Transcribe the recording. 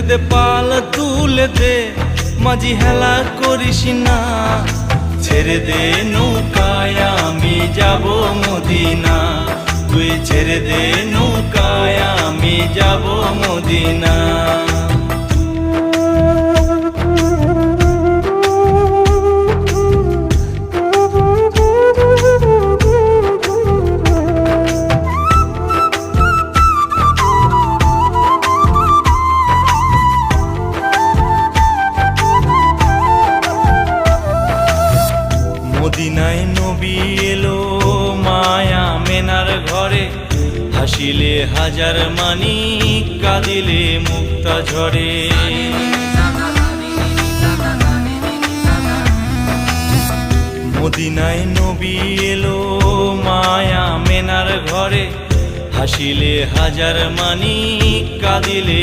দে পাল তুলে দে, মাঝি হেলা করিস না। ছেড়ে দে নৌকায় আমি যাব মদিনা, তুই ছেড়ে দে নৌকায় আমি যাব মদিনা। মদিনায় নবী এলো মায়া মেনার ঘরে, হাসিলে হাজার মানি কাঁদিলে মুক্তা ঝরে। মদিনায় নবী এলো মায়া মেনার ঘরে, হাসিলে হাজার মানি কাঁদিলে